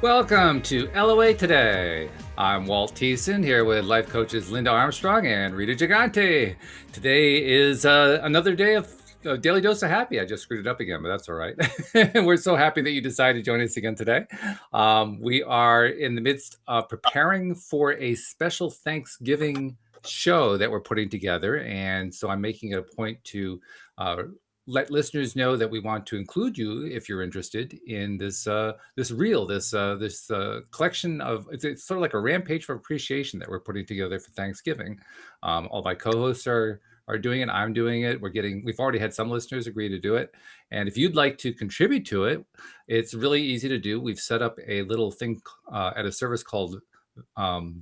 Welcome to LOA Today. I'm Walt here with life coaches Linda Armstrong and Rita Gigante. Today is another day of Daily Dose of Happy. I just screwed it up again, but that's all right. We're so happy that you decided to join us again today. We are in the midst of preparing for a special Thanksgiving show that we're putting together. And so I'm making it a point to let listeners know that we want to include you if you're interested in this collection of it's sort of like a rampage for appreciation that we're putting together for Thanksgiving. All my co-hosts are doing it. I'm doing it. We've already had some listeners agree to do it. And if you'd like to contribute to it, it's really easy to do. We've set up a little thing at a service called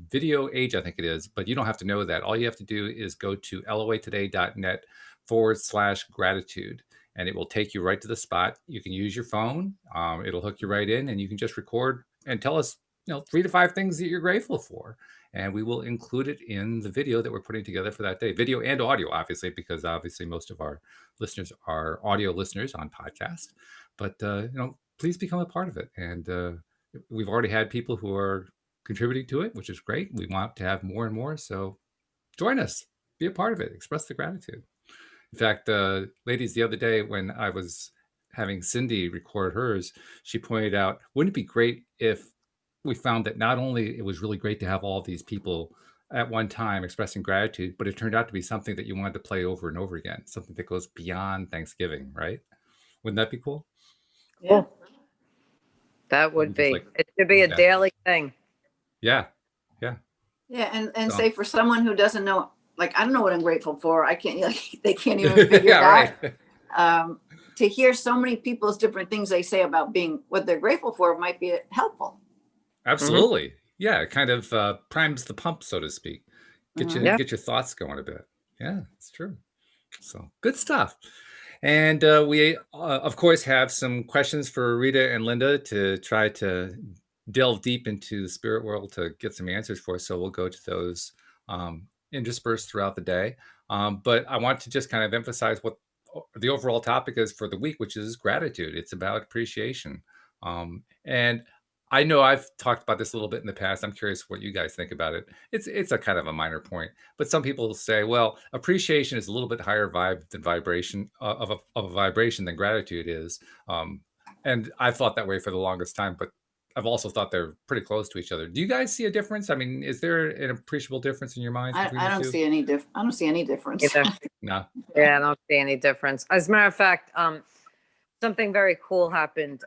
Video Age, I think it is, but you don't have to know that. All you have to do is go to loatoday.net/gratitude, and it will take you right to the spot. You can use your phone. It'll hook you right in, and you can just record and tell us, 3 to 5 things that you're grateful for. And we will include it in the video that we're putting together for that day. Video and audio, obviously, because obviously most of our listeners are audio listeners on podcast. But, please become a part of it. And we've already had people who are contributing to it, which is great. We want to have more and more. So join us, be a part of it, express the gratitude. In fact, ladies, the other day when I was having Cindy record hers, she pointed out, wouldn't it be great if we found that not only it was really great to have all of these people at one time expressing gratitude, but it turned out to be something that you wanted to play over and over again, something that goes beyond Thanksgiving, right? Wouldn't that be cool? Yeah. That would be. It should be a daily thing. Yeah. Yeah. And say for someone who doesn't know, like, I don't know what I'm grateful for. I can't, they can't even figure it out. To hear so many people's different things they say about being what they're grateful for might be helpful. Absolutely. Mm-hmm. Yeah. It kind of primes the pump, so to speak. Get your thoughts going a bit. Yeah, it's true. So good stuff. And we, of course, have some questions for Rita and Linda to try to delve deep into the spirit world to get some answers for us. So we'll go to those interspersed throughout the day. But I want to just kind of emphasize what the overall topic is for the week, which is gratitude. It's about appreciation. And I know I've talked about this a little bit in the past. I'm curious what you guys think about it. It's a kind of a minor point, but some people say, well, appreciation is a little bit higher vibe than vibration of a vibration than gratitude is. And I've thought that way for the longest time, but I've also thought they're pretty close to each other. Do you guys see a difference? I mean, is there an appreciable difference in your minds? I don't see any difference. No. Yeah, I don't see any difference. As a matter of fact, something very cool happened.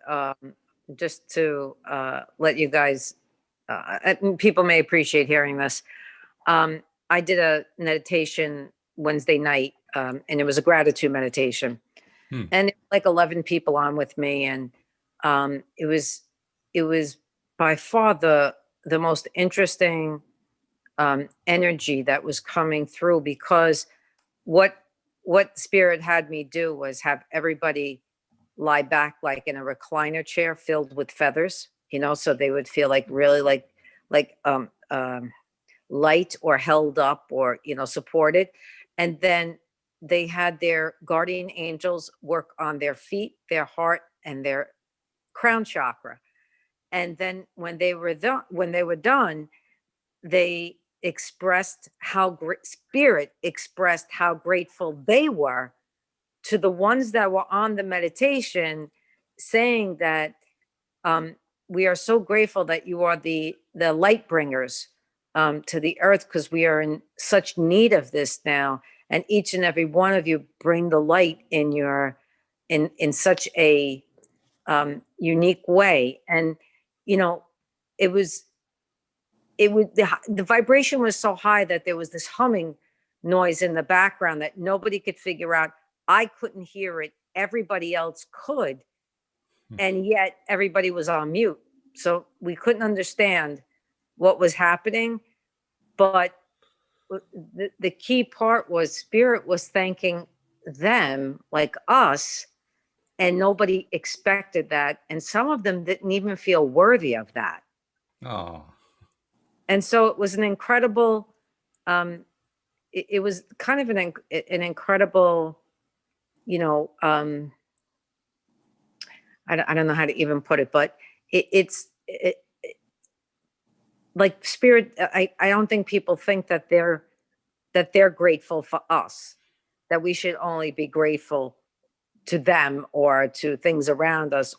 Just to let you guys, people may appreciate hearing this. I did a meditation Wednesday night, and it was a gratitude meditation. And it was like 11 people on with me, and it was by far the most interesting energy that was coming through, because what Spirit had me do was have everybody lie back like in a recliner chair filled with feathers, so they would feel like really like light or held up or supported. And then they had their guardian angels work on their feet, their heart, and their crown chakra. And then when they were done, they expressed Spirit expressed how grateful they were to the ones that were on the meditation, saying that we are so grateful that you are the light bringers to the earth, because we are in such need of this now. And each and every one of you bring the light in such a unique way. And the vibration was so high that there was this humming noise in the background that nobody could figure out. I couldn't hear it. Everybody else could. And yet everybody was on mute. So we couldn't understand what was happening. But the key part was Spirit was thanking them like us, and nobody expected that. And some of them didn't even feel worthy of that. Oh. And so it was an incredible, it was kind of an incredible, I don't know how to even put it, but like spirit, I don't think people think that they're grateful for us, that we should only be grateful to them or to things around us,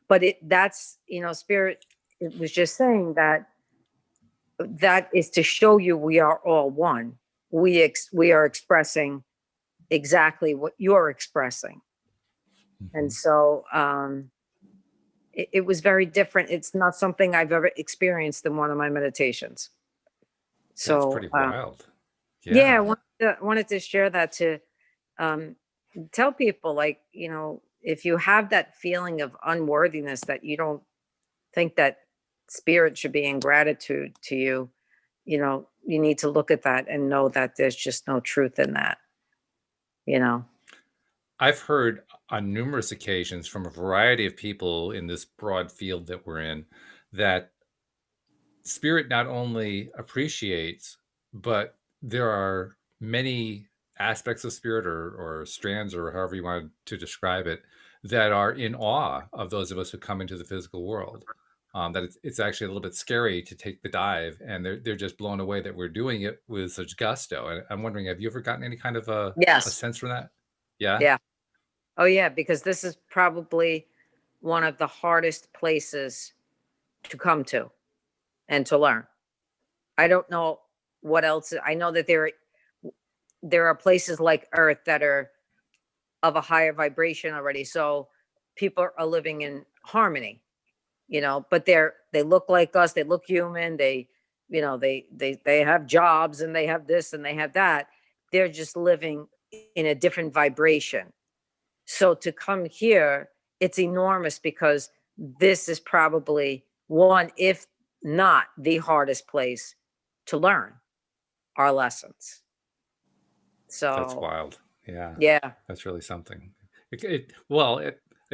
but that's, spirit, it was just saying that is to show you we are all one. We are expressing exactly what you're expressing. And so it was very different. It's not something I've ever experienced in one of my meditations. So that's pretty wild. Yeah, I wanted to share that to tell people, like, if you have that feeling of unworthiness, that you don't think that spirit should be in gratitude to you, you need to look at that and know that there's just no truth in that. I've heard on numerous occasions from a variety of people in this broad field that we're in, that spirit not only appreciates, but there are many aspects of spirit or strands, or however you want to describe it, that are in awe of those of us who come into the physical world. That it's actually a little bit scary to take the dive, and they're just blown away that we're doing it with such gusto. And I'm wondering, have you ever gotten any kind of a sense from that? Yeah. Oh yeah, because this is probably one of the hardest places to come to and to learn. I don't know what else. I know that there are places like Earth that are of a higher vibration already, so people are living in harmony, but they look like us, they look human, they have jobs, and they have this and they have that. They're just living in a different vibration. So to come here, it's enormous, because this is probably one, if not the hardest place to learn our lessons. So that's wild. Yeah, that's really something. It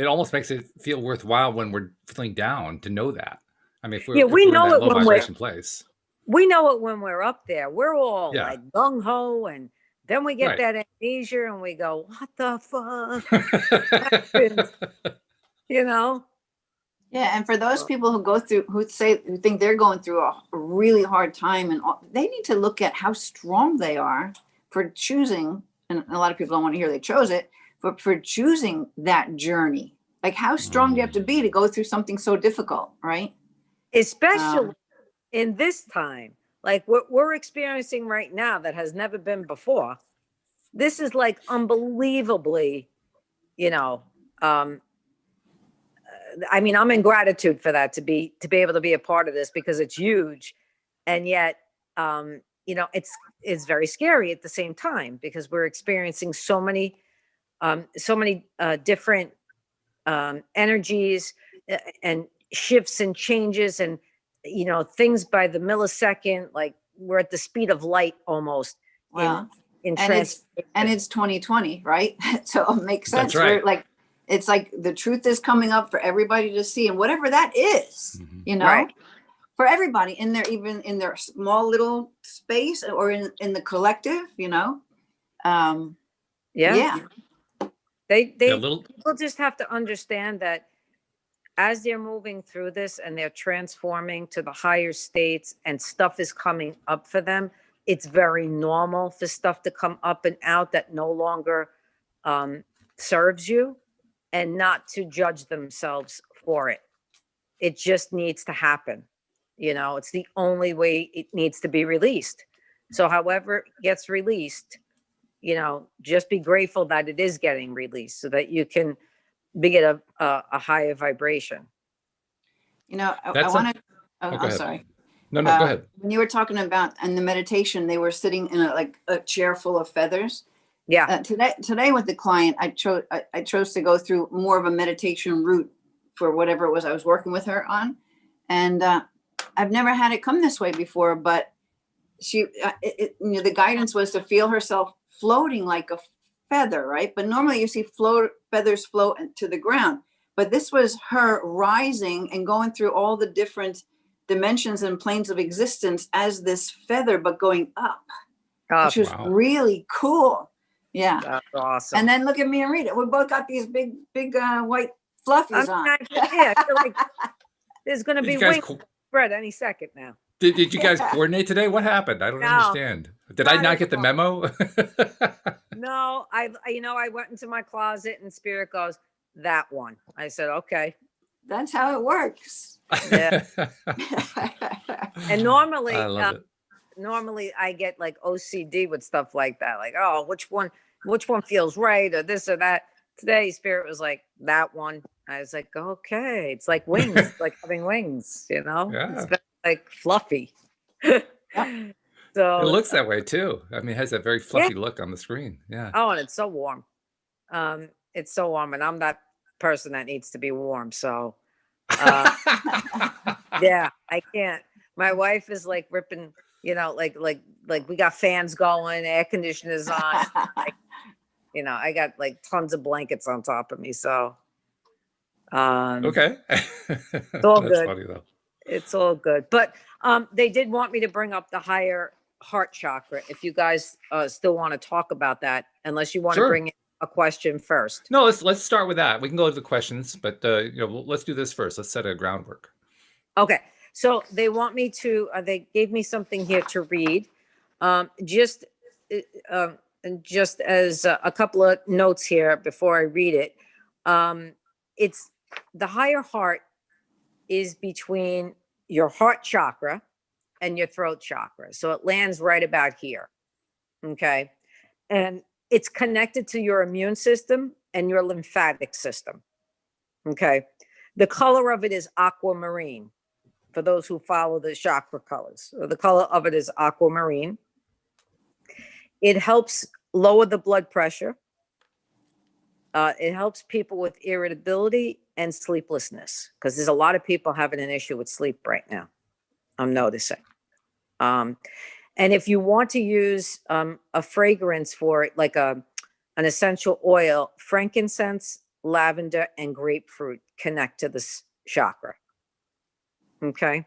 almost makes it feel worthwhile when we're feeling down to know that. I mean, if we're in that low vibration place, we know it when we're up there. We're all like gung ho, and then we get that amnesia, and we go, "What the fuck?" Yeah, and for those people who think they're going through a really hard time, and they need to look at how strong they are for choosing. And a lot of people don't want to hear they chose it, but for choosing that journey. Like, how strong do you have to be to go through something so difficult, right? Especially in this time, like what we're experiencing right now, that has never been before. This is like unbelievably, I mean, I'm in gratitude for that, to be able to be a part of this, because it's huge. And yet, it's very scary at the same time, because we're experiencing so many different energies and shifts and changes, and things by the millisecond. Like, we're at the speed of light almost. Wow. And it's 2020, right? So it makes sense. That's right. It's like the truth is coming up for everybody to see, and whatever that is, Right. For everybody even in their small little space, or in the collective, Yeah. People just have to understand that as they're moving through this and they're transforming to the higher states, and stuff is coming up for them, it's very normal for stuff to come up and out that no longer serves you, and not to judge themselves for it. It just needs to happen. It's the only way it needs to be released. So however it gets released, just be grateful that it is getting released, so that you can be at a higher vibration. I'm sorry. No, go ahead. When you were talking about in the meditation, they were sitting in a chair full of feathers. Yeah. Today with the client, I chose to go through more of a meditation route for whatever it was I was working with her on, and I've never had it come this way before. But the guidance was to feel herself floating like a feather, right? But normally you see feathers float to the ground, but this was her rising and going through all the different dimensions and planes of existence as this feather, but going up, which was really cool. Yeah. That's awesome. And then look at me and Rita. We both got these big white fluffies on. I feel like there's going to be wings spread any second now. Did you guys coordinate today? What happened? I don't understand. Did I not get the memo? No, I went into my closet and Spirit goes, that one. I said, okay. That's how it works. Yeah. And normally, I love it. Normally I get like OCD with stuff like that. Like, oh, which one feels right or this or that. Today, Spirit was like, that one. I was like, okay. It's like wings, like having wings, Yeah. It's very, like fluffy. So it looks that way too. I mean, it has that very fluffy look on the screen. Yeah. Oh, and it's so warm. It's so warm, and I'm that person that needs to be warm. So, yeah, I can't. My wife is like ripping, like we got fans going, air conditioners on. I got like tons of blankets on top of me. So, okay, it's all that's good. funny though. It's all good, but they did want me to bring up the higher heart chakra. If you guys still want to talk about that, unless you want to bring in a question first. No, let's start with that. We can go to the questions, but let's do this first. Let's set a groundwork. Okay, so they want me to. They gave me something here to read. Just as a couple of notes here before I read it. It's the higher heart is between your heart chakra and your throat chakra. So it lands right about here. Okay. And it's connected to your immune system and your lymphatic system. Okay. The color of it is aquamarine for those who follow the chakra colors. So the color of it is aquamarine. It helps lower the blood pressure. It helps people with irritability and sleeplessness because there's a lot of people having an issue with sleep right now. I'm noticing. And if you want to use a fragrance for it, like an essential oil, frankincense, lavender, and grapefruit connect to this chakra. Okay.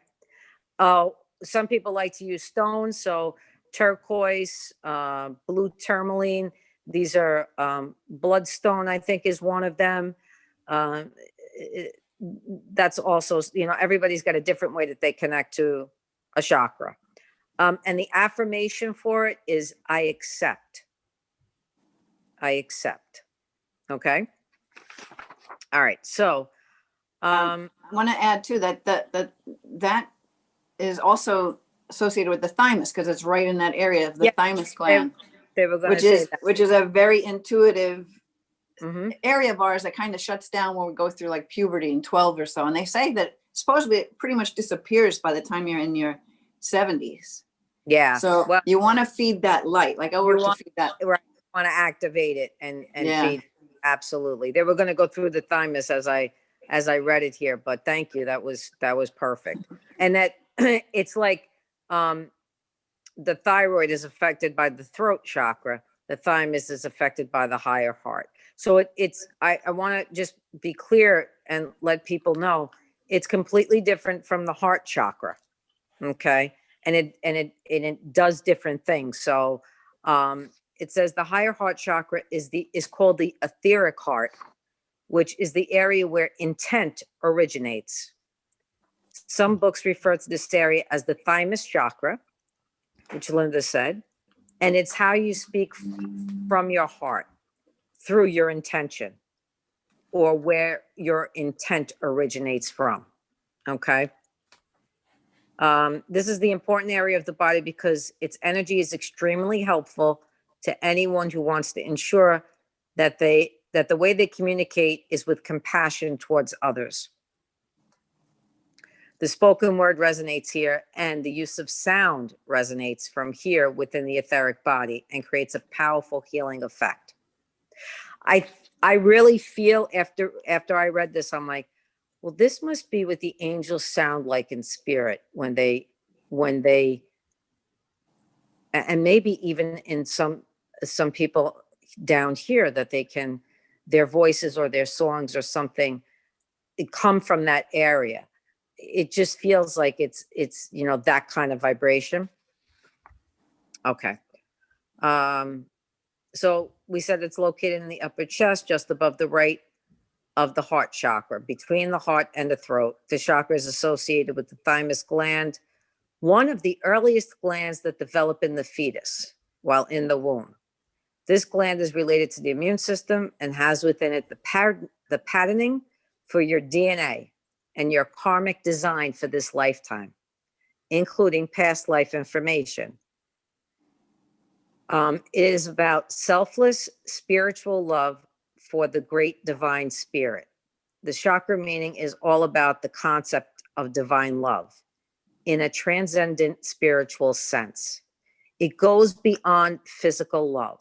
Some people like to use stones. So turquoise, blue tourmaline. These are bloodstone, I think, is one of them. That's also, everybody's got a different way that they connect to a chakra. And the affirmation for it is, I accept. I accept. Okay. All right. So I want to add too that is also associated with the thymus because it's right in that area of the thymus gland. They were going which to say is that. which is a very intuitive area of ours that kind of shuts down when we go through like puberty in 12 or so. And they say that supposedly it pretty much disappears by the time you're in your 70s. Yeah. So you want to feed that light. Like I work to feed that. Right. You want to activate it and feed. Absolutely. They were going to go through the thymus as I read it here, but thank you. That was perfect. And that it's like the thyroid is affected by the throat chakra. The thymus is affected by the higher heart. So I want to just be clear and let people know it's completely different from the heart chakra. Okay. And it does different things. So it says the higher heart chakra is called the etheric heart, which is the area where intent originates. Some books refer to this area as the thymus chakra, which Linda said, and it's how you speak from your heart through your intention or where your intent originates from. Okay. This is the important area of the body because its energy is extremely helpful to anyone who wants to ensure that the way they communicate is with compassion towards others. The spoken word resonates here, and the use of sound resonates from here within the etheric body and creates a powerful healing effect. I really feel after I read this, I'm like, well, this must be what the angels sound like in spirit when they, and maybe even in some people down here that their voices or their songs or something come from that area. It just feels like it's that kind of vibration. Okay. So we said it's located in the upper chest, just above the right of the heart chakra, between the heart and the throat. The chakra is associated with the thymus gland, one of the earliest glands that develop in the fetus while in the womb. This gland is related to the immune system and has within it the patterning for your DNA and your karmic design for this lifetime, including past life information. It is about selfless spiritual love for the great divine spirit. The chakra meaning is all about the concept of divine love in a transcendent spiritual sense. It goes beyond physical love.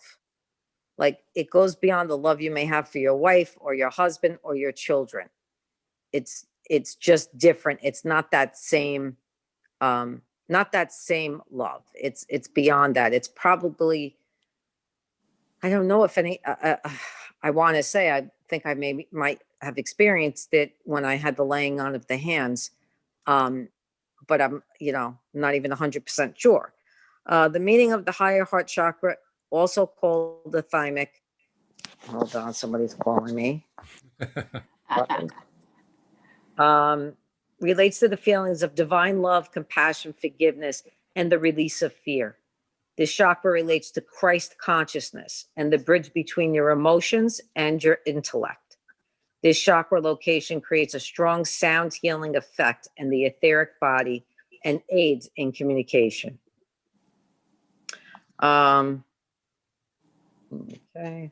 Like, it goes beyond the love you may have for your wife or your husband or your children. It's just different. It's not that same love. It's beyond that. It's probably, I don't know if any, I want to say, I think I might have experienced it when I had the laying on of the hands. But I'm, not even 100% sure. The meaning of the higher heart chakra, also called the thymic. Hold on, somebody's calling me. Relates to the feelings of divine love, compassion, forgiveness, and the release of fear. This chakra relates to Christ consciousness and the bridge between your emotions and your intellect. This chakra location creates a strong sound healing effect in the etheric body and aids in communication. Okay.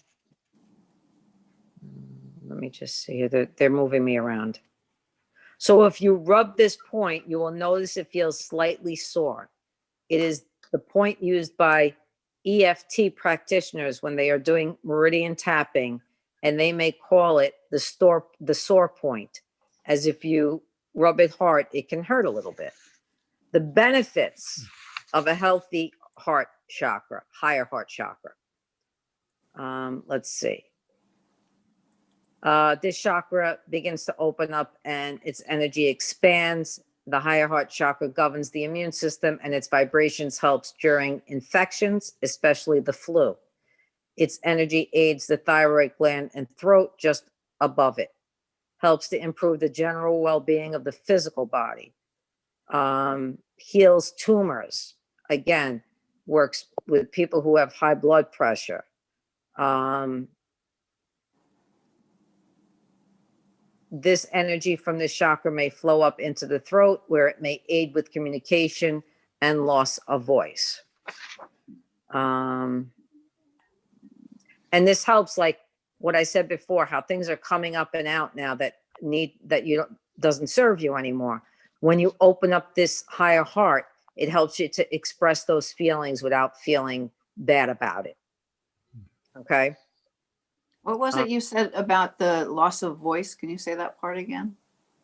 Let me just see here. They're moving me around. So if you rub this point, you will notice it feels slightly sore. It is the point used by EFT practitioners when they are doing meridian tapping, and they may call it the sore point, as if you rub it hard, it can hurt a little bit. The benefits of a healthy heart chakra, higher heart chakra. Let's see. This chakra begins to open up and its energy expands. The higher heart chakra governs the immune system, and its vibrations helps during infections, especially the flu. Its energy aids the thyroid gland and throat just above it, helps to improve the general well-being of the physical body, heals tumors, again, works with people who have high blood pressure. This energy from this chakra may flow up into the throat, where it may aid with communication and loss of voice. And this helps, like what I said before, how things are coming up and out now that doesn't serve you anymore. When you open up this higher heart, it helps you to express those feelings without feeling bad about it. Okay. What was it you said about the loss of voice? Can you say that part again?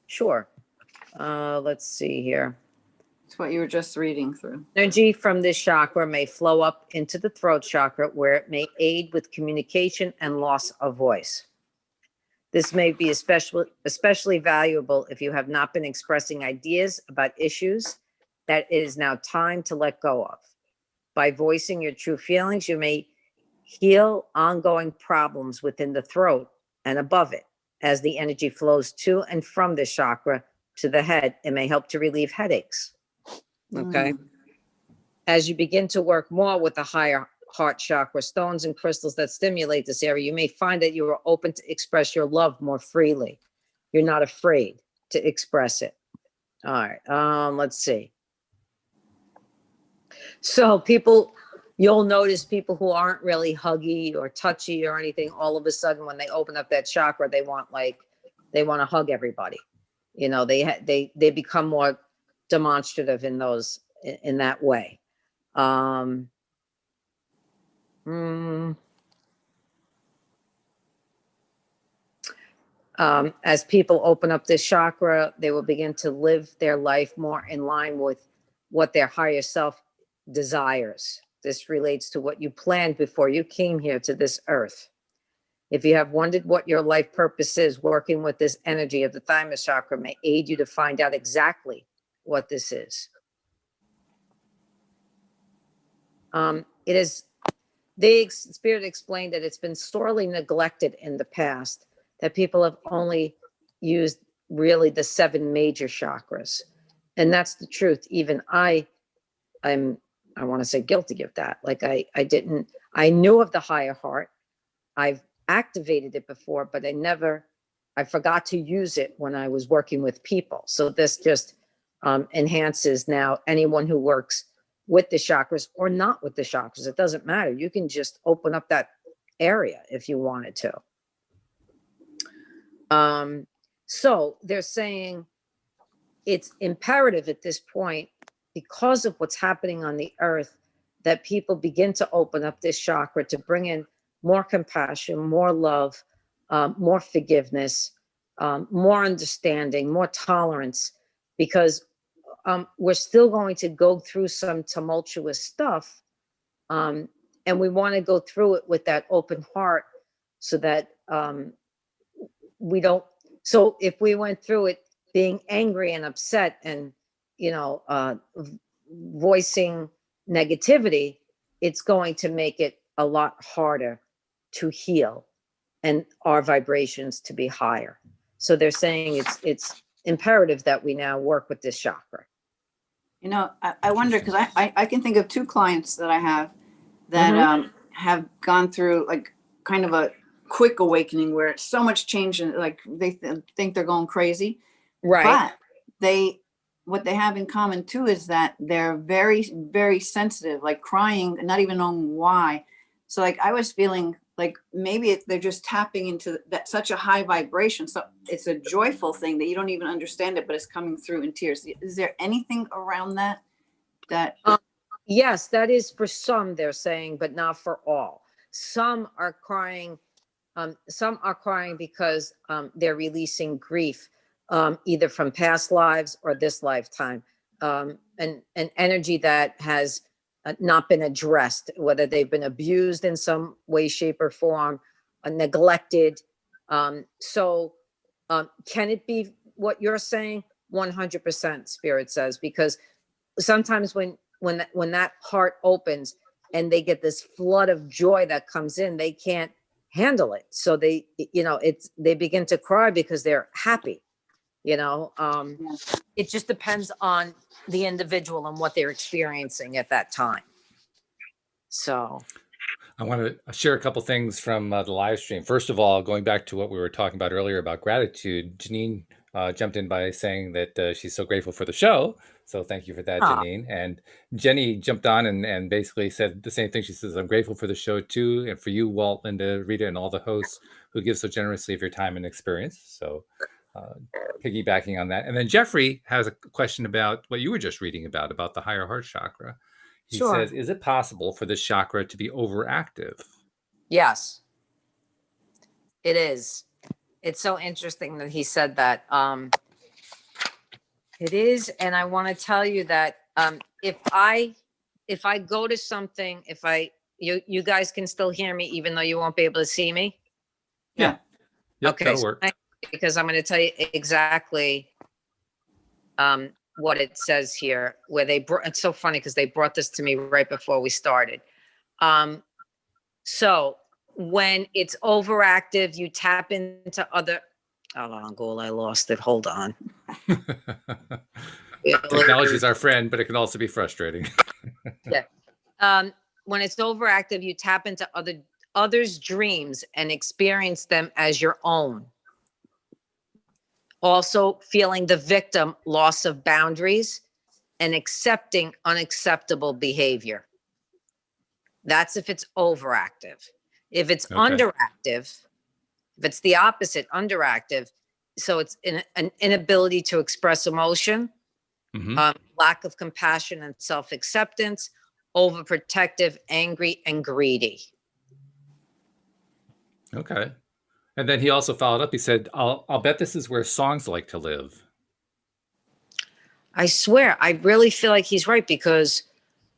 Sure. Let's see here. It's what you were just reading through. Energy from this chakra may flow up into the throat chakra, where it may aid with communication and loss of voice. This may be especially valuable if you have not been expressing ideas about issues that it is now time to let go of. By voicing your true feelings, you may heal ongoing problems within the throat and above it. As the energy flows to and from this chakra to the head, it may help to relieve headaches. Okay. As you begin to work more with the higher heart chakra, stones and crystals that stimulate this area, you may find that you are open to express your love more freely. You're not afraid to express it. All right. Let's see. So you'll notice people who aren't really huggy or touchy or anything, all of a sudden when they open up that chakra, they want to hug everybody. They become more demonstrative in that way. As people open up this chakra, they will begin to live their life more in line with what their higher self desires. This relates to what you planned before you came here to this earth. If you have wondered what your life purpose is, working with this energy of the thymus chakra may aid you to find out exactly what this is. The spirit explained that it's been sorely neglected in the past, that people have only used really the 7 major chakras. And that's the truth. Even I I want to say guilty of that. Like I knew of the higher heart. I've activated it before, but I forgot to use it when I was working with people. So this just enhances now anyone who works with the chakras or not with the chakras. It doesn't matter. You can just open up that area if you wanted to. So they're saying it's imperative at this point, because of what's happening on the earth, that people begin to open up this chakra to bring in more compassion, more love, more forgiveness, more understanding, more tolerance, because we're still going to go through some tumultuous stuff. And we want to go through it with that open heart so that we don't. So if we went through it being angry and upset and, voicing negativity, it's going to make it a lot harder to heal and our vibrations to be higher. So they're saying it's imperative that we now work with this chakra. I wonder, because I can think of 2 clients that I have that have gone through like kind of a quick awakening where it's so much change and like they think they're going crazy. Right. But what they have in common too is that they're very, very sensitive, like crying, not even knowing why. So like I was feeling like maybe they're just tapping into that such a high vibration. So it's a joyful thing that you don't even understand it, but it's coming through in tears. Is there anything around that? Yes, that is for some, they're saying, but not for all. Some are crying. Some are crying because they're releasing grief, either from past lives or this lifetime, and an energy that has not been addressed, whether they've been abused in some way, shape, or form, neglected. So can it be what you're saying? 100%, Spirit says, because sometimes when that heart opens and they get this flood of joy that comes in, they can't handle it. So they begin to cry because they're happy. It just depends on the individual and what they're experiencing at that time. So I want to share a couple things from the live stream. First of all, going back to what we were talking about earlier about gratitude, Jeanine jumped in by saying that she's so grateful for the show. So thank you for that, Jeanine. And Jenny jumped on and basically said the same thing. She says, I'm grateful for the show too. And for you, Walt, Linda, Rita, and all the hosts who give so generously of your time and experience. So piggybacking on that. And then Jeffrey has a question about what you were just reading about the higher heart chakra. He says, is it possible for this chakra to be overactive? Yes, it is. It's so interesting that he said that. It is. And I want to tell you that if I go to something, you guys can still hear me, even though you won't be able to see me. Yeah. Yep, okay. That'll work. Because I'm going to tell you exactly what it says here, where it's so funny because they brought this to me right before we started. So when it's overactive, you tap into other, hold on, Ghoul, I lost it. Hold on. Technology is our friend, but it can also be frustrating. Yeah. When it's overactive, you tap into others' dreams and experience them as your own. Also feeling the victim, loss of boundaries, and accepting unacceptable behavior. That's if it's overactive. If it's underactive, if it's the opposite, underactive, so it's an inability to express emotion, lack of compassion and self-acceptance, overprotective, angry, and greedy. Okay. And then he also followed up. He said, I'll bet this is where songs like to live. I swear, I really feel like he's right, because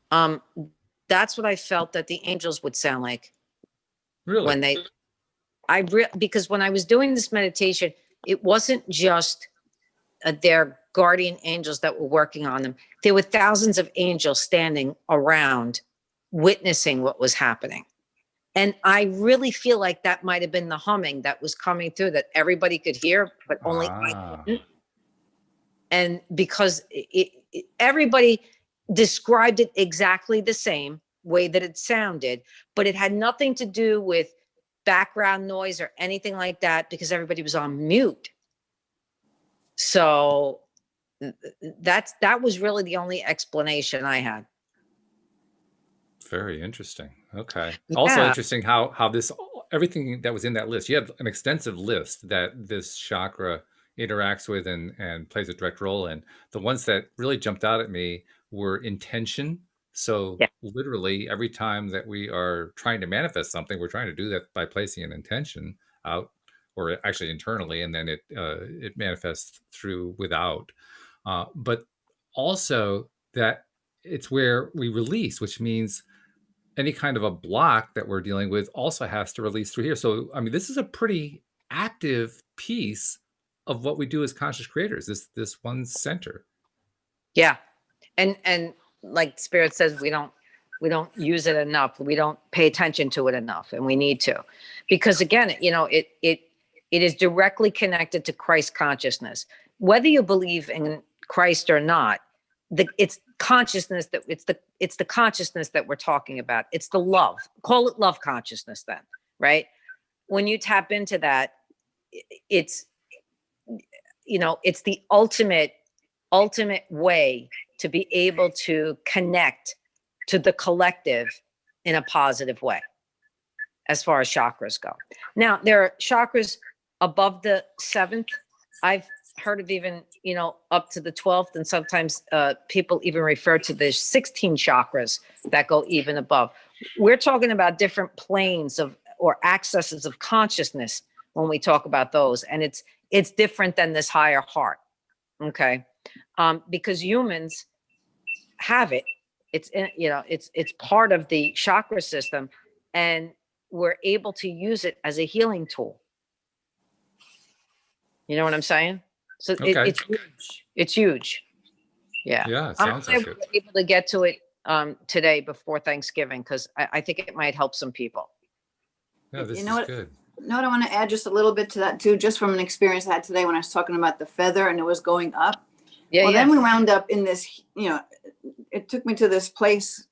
that's what I felt that the angels would sound like. Really? When because when I was doing this meditation, it wasn't just their guardian angels that were working on them. There were thousands of angels standing around witnessing what was happening. And I really feel like that might have been the humming that was coming through that everybody could hear, but only I couldn't. And because everybody, described it exactly the same way that it sounded, but it had nothing to do with background noise or anything like that because everybody was on mute. So that was really the only explanation I had. Very interesting. Okay. Yeah. Also interesting how this, everything that was in that list, you have an extensive list that this chakra interacts with and plays a direct role in. The ones that really jumped out at me were intention. So literally every time that we are trying to manifest something, we're trying to do that by placing an intention out, or actually internally, and then it manifests through without. But also that it's where we release, which means any kind of a block that we're dealing with also has to release through here. So, I mean, this is a pretty active piece of what we do as conscious creators, this one center. Yeah. And like Spirit says, we don't use it enough. We don't pay attention to it enough, and we need to, because again, it is directly connected to Christ consciousness. Whether you believe in Christ or not, it's consciousness that it's the consciousness that we're talking about. It's the love. Call it love consciousness then, right? When you tap into that, it's it's the ultimate way to be able to connect to the collective in a positive way as far as chakras go. Now, there are chakras above the 7th. I've heard of even, up to the 12th, and sometimes people even refer to the 16 chakras that go even above. We're talking about different planes or accesses of consciousness when we talk about those, and it's different than this higher heart, okay? Because humans have it. It's it's part of the chakra system, and we're able to use it as a healing tool. You know what I'm saying? So it's huge. It's huge. Yeah. Yeah, it sounds like it. We were able to get to it today before Thanksgiving, because I think it might help some people. Yeah, this is good. You know what I want to add just a little bit to that too, just from an experience I had today when I was talking about the feather and it was going up. Yeah. Well, then we wound up in this, it took me to this place,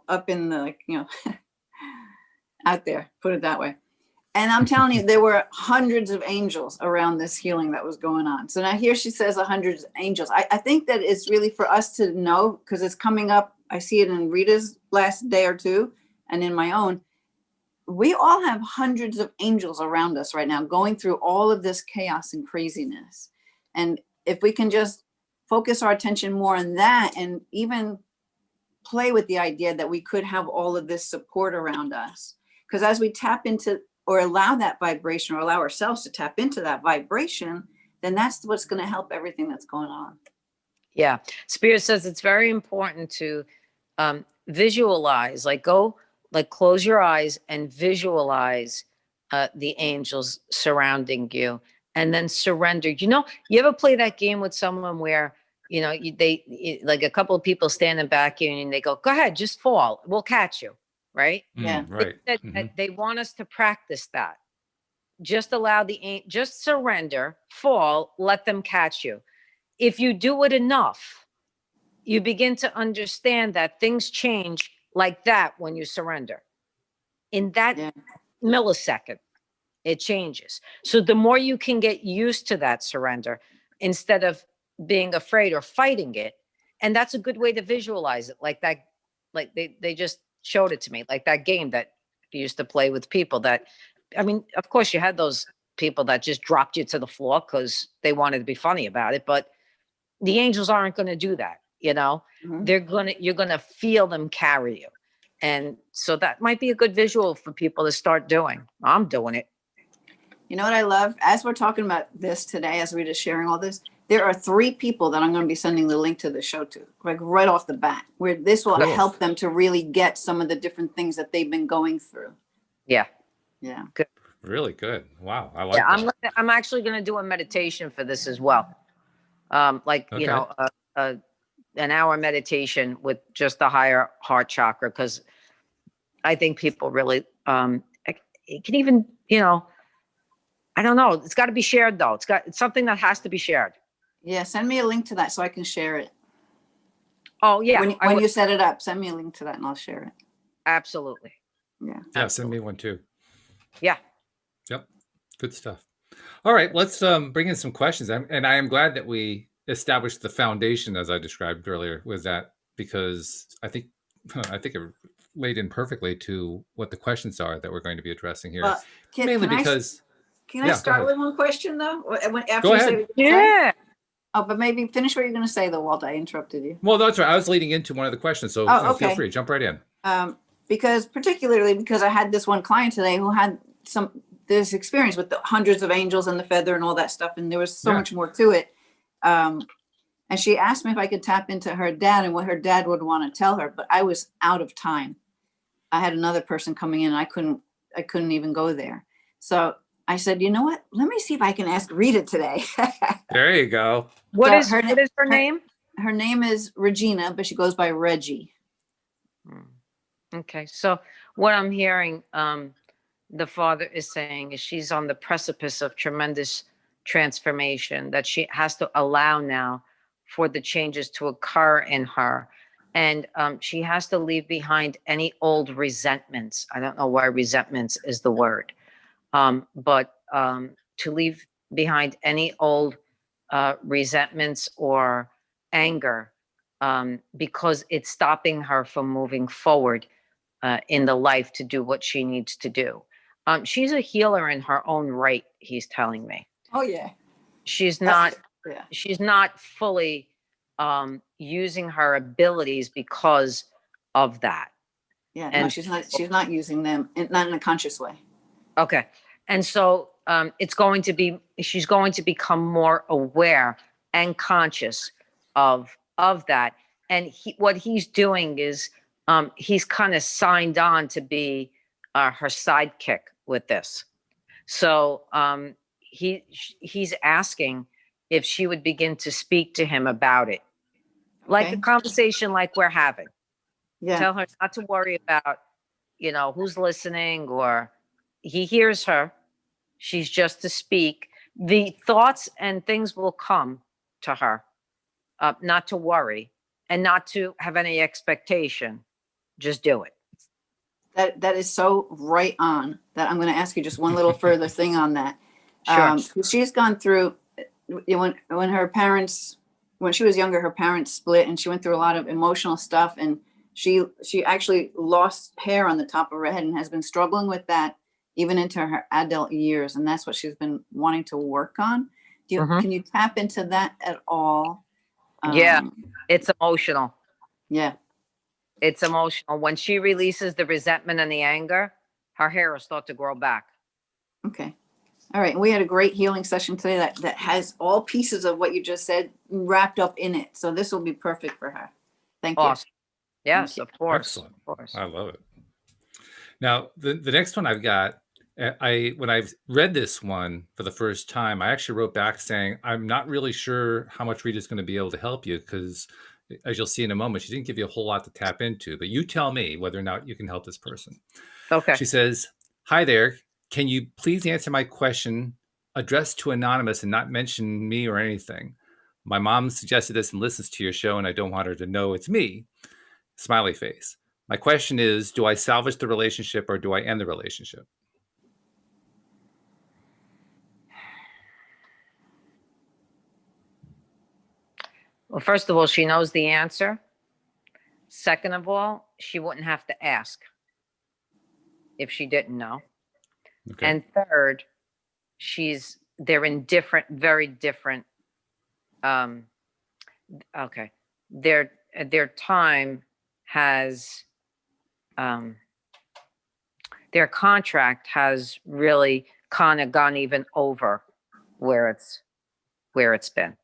up in the, out there, put it that way. And I'm telling you, there were hundreds of angels around this healing that was going on. So now here she says 100 angels. I think that it's really for us to know, because it's coming up. I see it in Rita's last day or two and in my own. We all have hundreds of angels around us right now going through all of this chaos and craziness. And if we can just focus our attention more on that and even play with the idea that we could have all of this support around us. Because as we tap into or allow that vibration, or allow ourselves to tap into that vibration, then that's what's going to help everything that's going on. Yeah. Spirit says it's very important to visualize, close your eyes and visualize the angels surrounding you, and then surrender. You ever play that game with someone where, like a couple of people standing back and they go ahead, just fall. We'll catch you. Right? Yeah. Right. They want us to practice that. Just allow just surrender, fall, let them catch you. If you do it enough, you begin to understand that things change like that when you surrender. In that millisecond, it changes. So the more you can get used to that surrender, instead of being afraid or fighting it, and that's a good way to visualize it, like that, like they just showed it to me, like that game that you used to play with people that, I mean, of course you had those people that just dropped you to the floor because they wanted to be funny about it, but the angels aren't going to do that. Mm-hmm. You're going to feel them carry you. And so that might be a good visual for people to start doing. I'm doing it. You know what I love? As we're talking about this today, as we're just sharing all this, there are 3 people that I'm going to be sending the link to the show to, like right off the bat, where this will help them to really get some of the different things that they've been going through. Yeah. Yeah. Good. Really good. Wow. I like that. I'm actually going to do a meditation for this as well. An hour meditation with just the higher heart chakra, because I think people really, it can even, I don't know. It's got to be shared though. It's something that has to be shared. Yeah. Send me a link to that so I can share it. Oh yeah. When you set it up, send me a link to that and I'll share it. Absolutely. Yeah. Yeah, send me one too. Yeah. Yep. Good stuff. All right, let's bring in some questions. And I am glad that we established the foundation, as I described earlier, with that, because I think it laid in perfectly to what the questions are that we're going to be addressing here. Well, Mainly because... Can I start with one question though? After go you ahead. say Yeah. Oh, but maybe finish what you're going to say though, Walt. I interrupted you. Well, that's right. I was leading into one of the questions, so okay. Feel free, jump right in. Because I had this one client today who had this experience with the hundreds of angels and the feather and all that stuff, and there was so much more to it. And she asked me if I could tap into her dad and what her dad would want to tell her, but I was out of time. I had another person coming in, and I couldn't even go there. So I said, you know what? Let me see if I can ask Rita today. There you go. What is her name? Her name is Regina, but she goes by Reggie. Okay. So what I'm hearing the father is saying is she's on the precipice of tremendous transformation, that she has to allow now for the changes to occur in her. And she has to leave behind any old resentments. I don't know why resentments is the word. But to leave behind any old resentments or anger, because it's stopping her from moving forward in the life to do what she needs to do. She's a healer in her own right, he's telling me. Oh yeah. She's not fully using her abilities because of that. Yeah, and no, she's not using them, not in a conscious way. Okay. And so she's going to become more aware and conscious of that. And what he's doing is he's kind of signed on to be her sidekick with this. So he's asking if she would begin to speak to him about it, like a conversation like we're having. Yeah. Tell her not to worry about, who's listening, or he hears her. She's just to speak. The thoughts and things will come to her, not to worry and not to have any expectation. Just do it. That is so right on that. I'm going to ask you just one little further thing on that. Sure. She's gone through, when she was younger, her parents split, and she went through a lot of emotional stuff, and she actually lost hair on the top of her head and has been struggling with that even into her adult years, and that's what she's been wanting to work on. Can you tap into that at all? Yeah, it's emotional. Yeah. It's emotional. When she releases the resentment and the anger, her hair will start to grow back. Okay. All right. And we had a great healing session today that has all pieces of what you just said wrapped up in it. So this will be perfect for her. Thank you. Yes, of course. Excellent. Of course. I love it. Now, the next one I've got, when I've read this one for the first time, I actually wrote back saying, I'm not really sure how much Rita's going to be able to help you, because as you'll see in a moment, she didn't give you a whole lot to tap into, but you tell me whether or not you can help this person. Okay. She says, hi there. Can you please answer my question addressed to anonymous and not mention me or anything? My mom suggested this and listens to your show, and I don't want her to know it's me. Smiley face. My question is, do I salvage the relationship or do I end the relationship? Well, first of all, she knows the answer. Second of all, she wouldn't have to ask if she didn't know. Okay. And third, they're in very different, okay. Their time has, their contract has really kind of gone even over where it's been.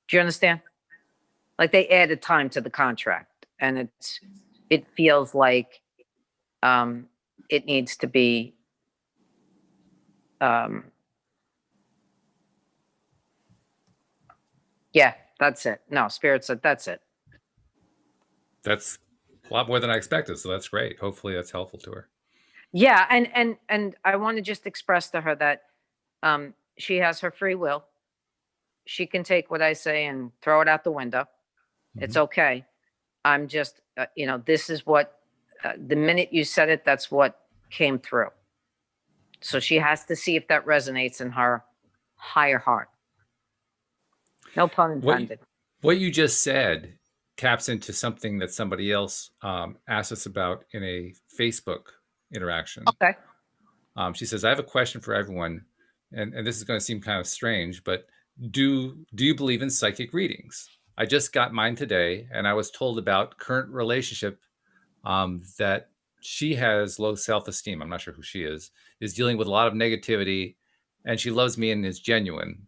Do you understand? Like they added time to the contract, and it feels like it needs to be yeah, that's it. No, Spirit said that's it. That's a lot more than I expected, so that's great. Hopefully that's helpful to her. Yeah, and I want to just express to her that she has her free will. She can take what I say and throw it out the window. It's okay. I'm just, this is what, the minute you said it, that's what came through. So she has to see if that resonates in her higher heart. No pun intended. What you just said taps into something that somebody else asked us about in a Facebook interaction. Okay. She says, I have a question for everyone, and this is going to seem kind of strange, but do you believe in psychic readings? I just got mine today, and I was told about current relationship that she has low self-esteem. I'm not sure who she is dealing with a lot of negativity, and she loves me and is genuine.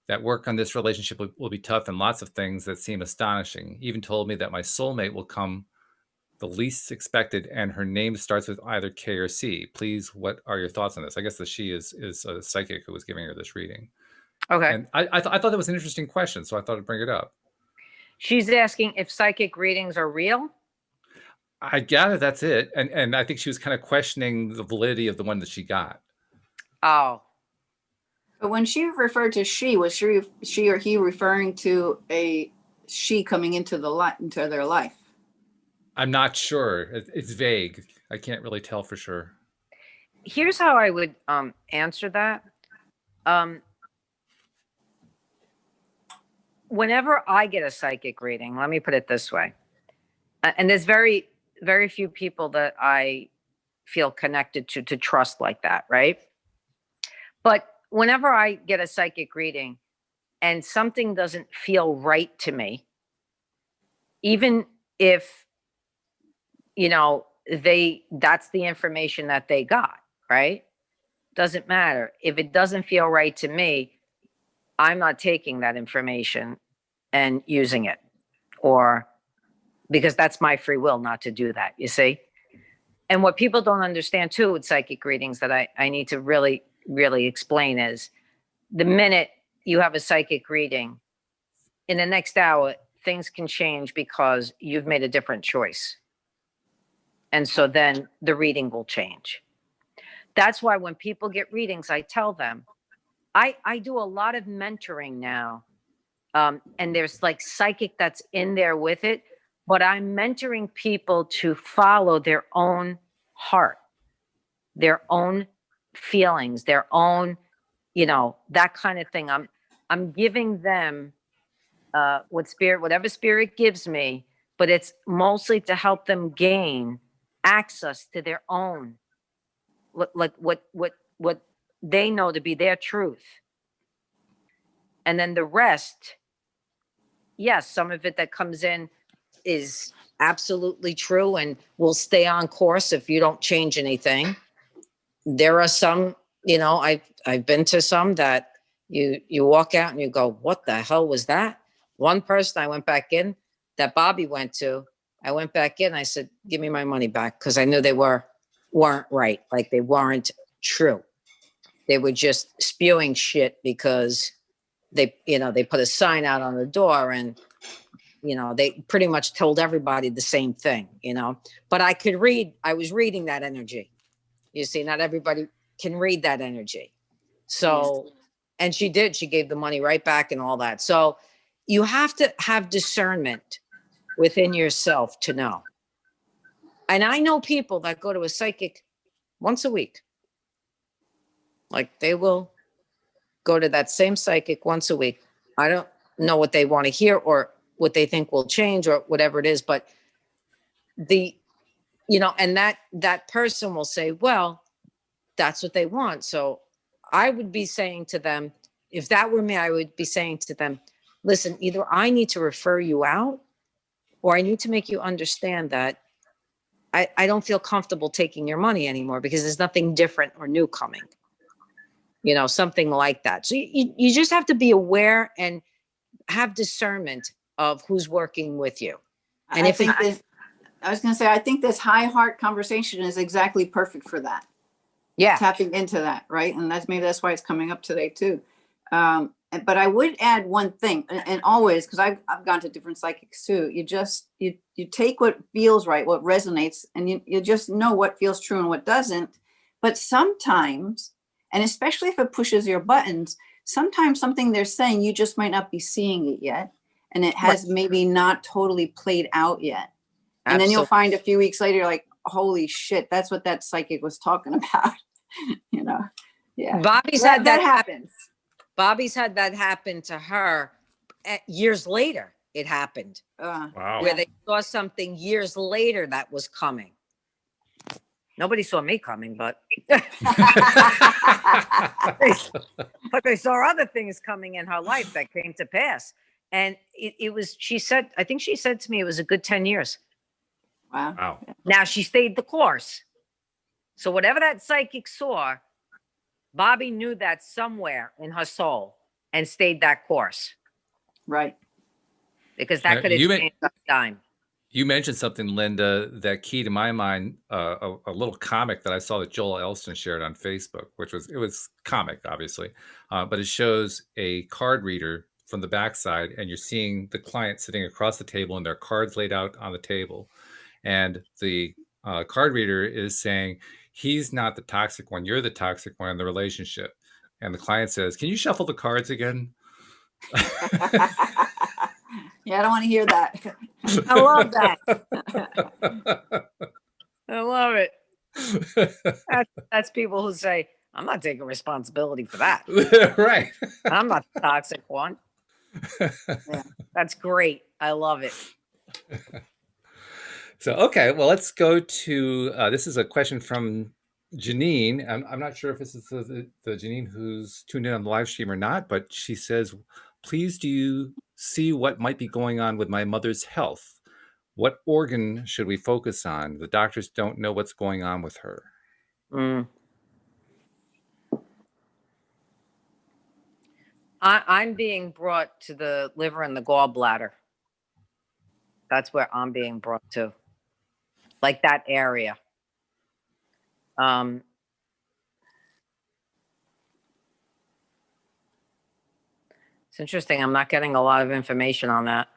That work on this relationship will be tough and lots of things that seem astonishing. Even told me that my soulmate will come the least expected, and her name starts with either K or C. Please, what are your thoughts on this? I guess that she is a psychic who was giving her this reading. Okay. And I thought that was an interesting question, so I thought I'd bring it up. She's asking if psychic readings are real? I gather that's it. And I think she was kind of questioning the validity of the one that she got. Oh. But when she referred to she, was she or he referring to a she coming into their life? I'm not sure. It's vague. I can't really tell for sure. Here's how I would answer that. Whenever I get a psychic reading, let me put it this way. And there's very, very few people that I feel connected to trust like that, right? But whenever I get a psychic reading and something doesn't feel right to me, even if, that's the information that they got, right? Doesn't matter. If it doesn't feel right to me, I'm not taking that information and using it, or because that's my free will not to do that, you see? And what people don't understand too with psychic readings that I need to really, really explain is the minute you have a psychic reading, in the next hour, things can change because you've made a different choice. And so then the reading will change. That's why when people get readings, I tell them, I do a lot of mentoring now. And there's like psychic that's in there with it, but I'm mentoring people to follow their own heart, their own feelings, their own, that kind of thing. I'm giving them whatever spirit gives me, but it's mostly to help them gain access to their own, like what they know to be their truth. And then the rest, yes, some of it that comes in is absolutely true and will stay on course if you don't change anything. There are some, I've been to some that you walk out and you go, what the hell was that? One person I went back in that Bobby went to, I went back in, I said, give me my money back, because I knew they weren't right. Like they weren't true. They were just spewing shit because they put a sign out on the door and, they pretty much told everybody the same thing, but I was reading that energy. You see, not everybody can read that energy. So, and she gave the money right back and all that. So you have to have discernment within yourself to know. And I know people that go to a psychic once a week. Like they will go to that same psychic once a week. I don't know what they want to hear or what they think will change or whatever it is, but and that person will say, well, that's what they want. So I would be saying to them, if that were me, I would be saying to them, listen, either I need to refer you out or I need to make you understand that I don't feel comfortable taking your money anymore because there's nothing different or new coming, something like that. So you just have to be aware and have discernment of who's working with you. And I was going to say, I think this high heart conversation is exactly perfect for that. Yeah. Tapping into that. Right. And maybe that's why it's coming up today too. But I would add one thing, and always, because I've gone to different psychics too. You take what feels right, what resonates, and you just know what feels true and what doesn't. But sometimes, and especially if it pushes your buttons, sometimes something they're saying, you just might not be seeing it yet. And it has maybe not totally played out yet. And then you'll find a few weeks later, like, holy shit, that's what that psychic was talking about. You know? Yeah. Bobby's that, had that happens. Bobby's had that happen to her years later. It happened. Wow. Where they saw something years later that was coming. Nobody saw me coming, but but they saw other things coming in her life that came to pass. And it was, she said, I think she said to me, it was a good 10 years. Wow. Wow. Now she stayed the course. So whatever that psychic saw, Bobby knew that somewhere in her soul and stayed that course. Right. Because that could have changed a dime. You mentioned something, Linda, that key to my mind, a little comic that I saw that Joel Elston shared on Facebook, which was comic, obviously, but it shows a card reader from the backside, and you're seeing the client sitting across the table and their cards laid out on the table. And the card reader is saying, he's not the toxic one, you're the toxic one in the relationship. And the client says, can you shuffle the cards again? Yeah, I don't want to hear that. I love that. I love it. That's people who say, I'm not taking responsibility for that. Right. I'm not the toxic one. Yeah, that's great. I love it. So, okay, well, let's go to, this is a question from Jeanine. I'm not sure if this is the Jeanine who's tuned in on the live stream or not, but she says, please, do you see what might be going on with my mother's health? What organ should we focus on? The doctors don't know what's going on with her. I'm being brought to the liver and the gallbladder. That's where I'm being brought to. Like that area. It's interesting. I'm not getting a lot of information on that.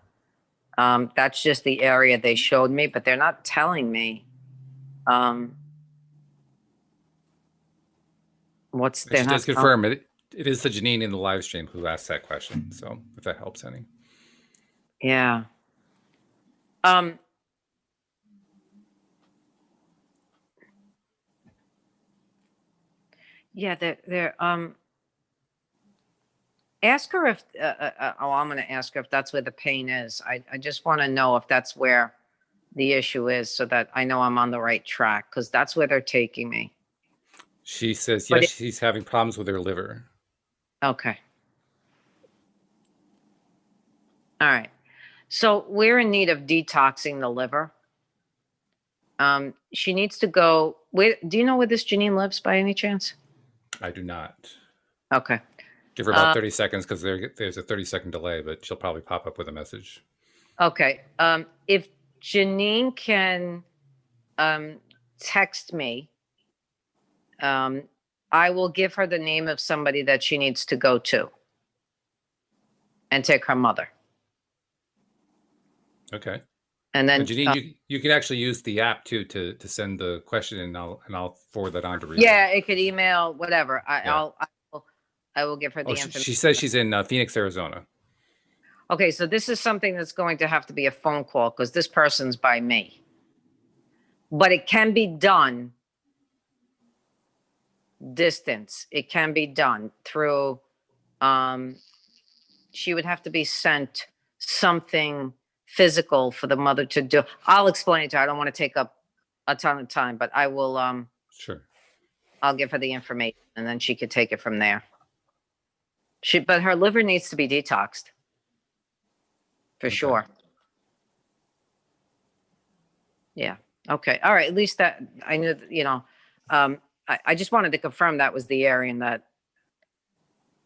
That's just the area they showed me, but they're not telling me what's there. She does confirm it. It is the Jeanine in the live stream who asked that question. So if that helps any. Yeah. Yeah, they're ask her if I'm going to ask her if that's where the pain is. I just want to know if that's where the issue is, so that I know I'm on the right track, because that's where they're taking me. She says, yes, she's having problems with her liver. Okay. All right. So we're in need of detoxing the liver. She needs to go. Do you know where this Jeanine lives by any chance? I do not. Okay. Give her about 30 seconds, because there's a 30-second delay, but she'll probably pop up with a message. Okay. If Jeanine can text me, I will give her the name of somebody that she needs to go to and take her mother. Okay. And then Jeanine, you can actually use the app too to send the question, and I'll forward that on to Rita. Yeah, it could email, whatever. I will give her the information. She says she's in Phoenix, Arizona. Okay, so this is something that's going to have to be a phone call, because this person's by me. But it can be done distance. It can be done through, she would have to be sent something physical for the mother to do. I'll explain it to her. I don't want to take up a ton of time, but I will, sure. I'll give her the information, and then she could take it from there. But her liver needs to be detoxed. For sure. Yeah. Okay. All right. At least that I knew, I just wanted to confirm that was the area, and that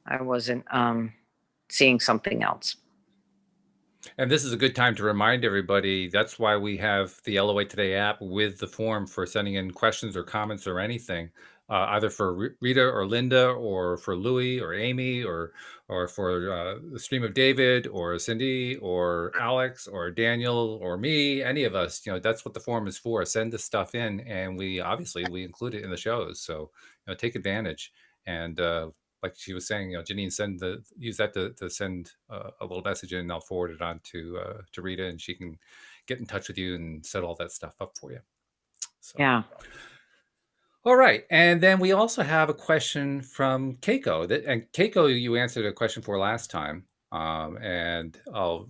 I wasn't seeing something else. And this is a good time to remind everybody, that's why we have the LOA Today app with the form for sending in questions or comments or anything, either for Rita or Linda, or for Louie or Amy, or for the Stream of David, or Cindy or Alex or Daniel or me, any of us. That's what the form is for. Send the stuff in, and we include it in the shows. So take advantage. And like she was saying, Jeanine, use that to send a little message in, and I'll forward it on to Rita, and she can get in touch with you and set all that stuff up for you. So. Yeah. All right. And then we also have a question from Keiko. And Keiko, you answered a question for last time. And I'll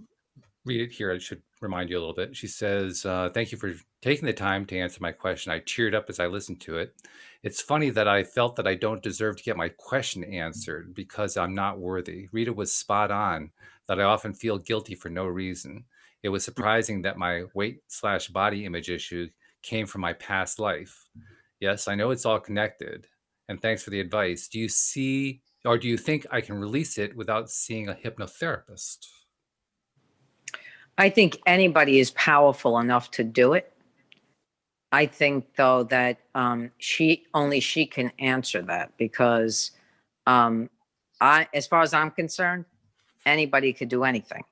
read it here. I should remind you a little bit. She says, thank you for taking the time to answer my question. I teared up as I listened to it. It's funny that I felt that I don't deserve to get my question answered because I'm not worthy. Rita was spot on that I often feel guilty for no reason. It was surprising that my weight/body image issue came from my past life. Yes, I know it's all connected. And thanks for the advice. Do you see, or do you think I can release it without seeing a hypnotherapist? I think anybody is powerful enough to do it. I think, though, that she can answer that, because as far as I'm concerned, anybody could do anything.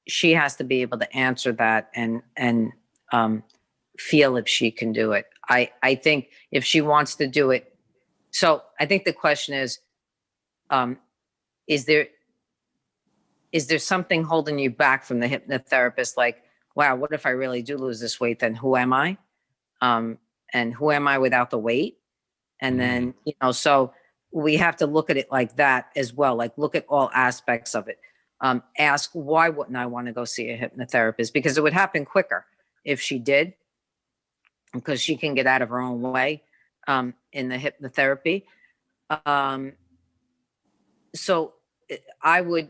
She has to be able to answer that and feel if she can do it. I think if she wants to do it. So I think the question is there something holding you back from the hypnotherapist? Like, wow, what if I really do lose this weight? Then who am I? And who am I without the weight? And then, so we have to look at it like that as well. Like, look at all aspects of it. Ask, why wouldn't I want to go see a hypnotherapist? Because it would happen quicker if she did, because she can get out of her own way in the hypnotherapy. So I would,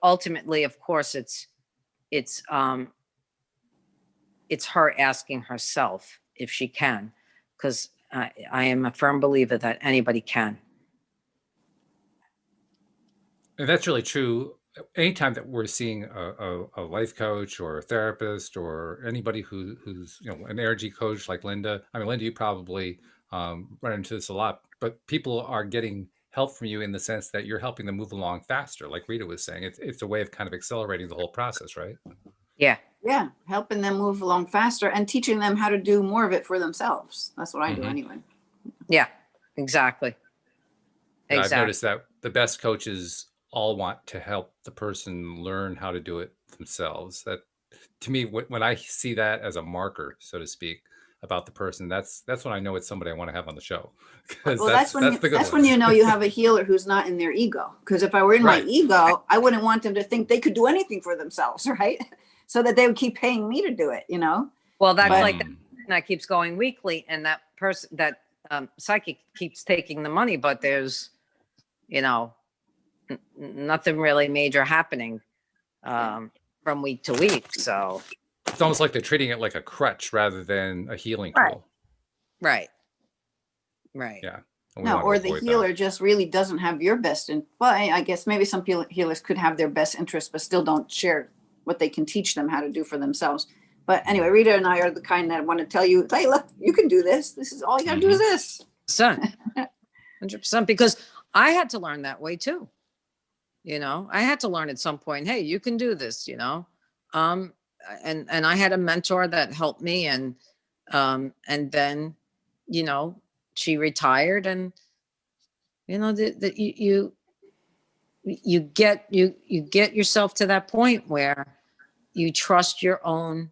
ultimately, of course, it's her asking herself if she can, because I am a firm believer that anybody can. And that's really true. Anytime that we're seeing a life coach or a therapist or anybody who's an energy coach like Linda. I mean, Linda, you probably run into this a lot, but people are getting help from you in the sense that you're helping them move along faster. Like Rita was saying, it's a way of kind of accelerating the whole process, right? Yeah. Yeah, helping them move along faster and teaching them how to do more of it for themselves. That's what I do anyway. Yeah, exactly. Yeah, I've noticed that the best coaches all want to help the person learn how to do it themselves. That, to me, when I see that as a marker, so to speak, about the person, that's when I know it's somebody I want to have on the show. Well, that's when you know you have a healer who's not in their ego. Because if I were in my ego, I wouldn't want them to think they could do anything for themselves, right? So that they would keep paying me to do it, Well, that's like that keeps going weekly, and that person, that psychic, keeps taking the money, but there's, nothing really major happening from week to week. So it's almost like they're treating it like a crutch rather than a healing tool. Right. Yeah. No, or the healer just really doesn't have your best. Well, I guess maybe some healers could have their best interest, but still don't share what they can teach them how to do for themselves. But anyway, Rita and I are the kind that want to tell you, hey, look, you can do this. This is all you got to do is this. 100%, because I had to learn that way too. I had to learn at some point, hey, you can do this, and I had a mentor that helped me, and then, she retired, and, you get yourself to that point where you trust your own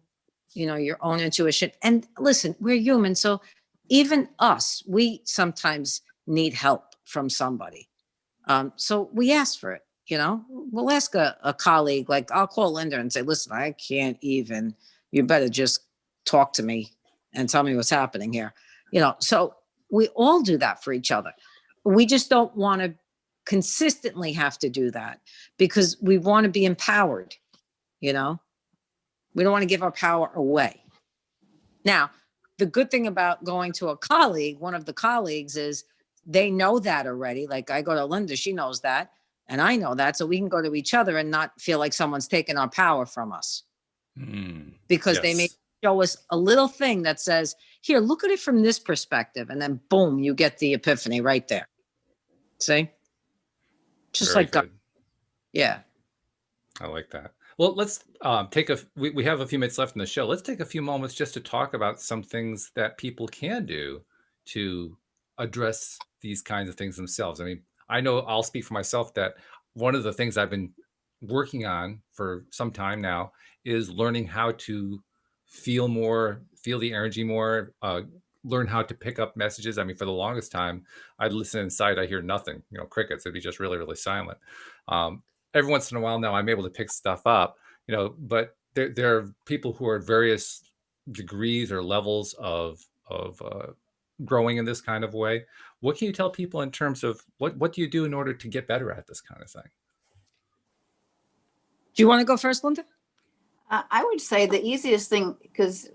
intuition. And listen, we're human. So even us, we sometimes need help from somebody. So we ask for it, we'll ask a colleague, like I'll call Linda and say, listen, I can't even, you better just talk to me and tell me what's happening here. So we all do that for each other. We just don't want to consistently have to do that, because we want to be empowered. We don't want to give our power away. Now, the good thing about going to a colleague, one of the colleagues, is they know that already. Like I go to Linda, she knows that, and I know that. So we can go to each other and not feel like someone's taking our power from us. Because they may show us a little thing that says, here, look at it from this perspective. And then boom, you get the epiphany right there. See? Just Very like God. Yeah. I like that. Well, let's we have a few minutes left in the show. Let's take a few moments just to talk about some things that people can do to address these kinds of things themselves. I mean, I know I'll speak for myself that one of the things I've been working on for some time now is learning how to feel the energy more, learn how to pick up messages. I mean, for the longest time, I'd listen inside, I hear nothing, crickets. It'd be just really, really silent. Every once in a while now, I'm able to pick stuff up, but there are people who are at various degrees or levels of growing in this kind of way. What can you tell people in terms of what do you do in order to get better at this kind of thing? Do you want to go first, Linda? I would say the easiest thing, because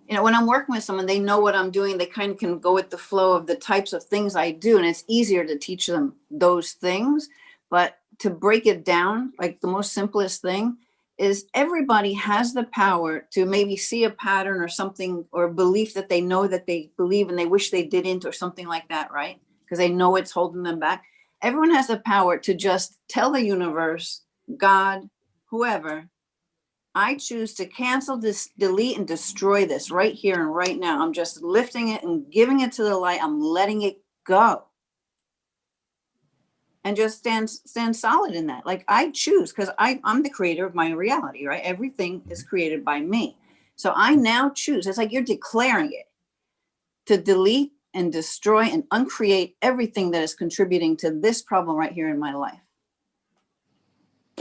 when I'm working with someone, they know what I'm doing. They kind of can go with the flow of the types of things I do, and it's easier to teach them those things. But to break it down, like the most simplest thing is everybody has the power to maybe see a pattern or something, or a belief that they know that they believe and they wish they didn't, or something like that, right? Because they know it's holding them back. Everyone has the power to just tell the universe, God, whoever, I choose to cancel this, delete, and destroy this right here and right now. I'm just lifting it and giving it to the light. I'm letting it go. And just stand solid in that. Like, I choose, because I'm the creator of my reality, right? Everything is created by me. So I now choose. It's like you're declaring it to delete and destroy and uncreate everything that is contributing to this problem right here in my life.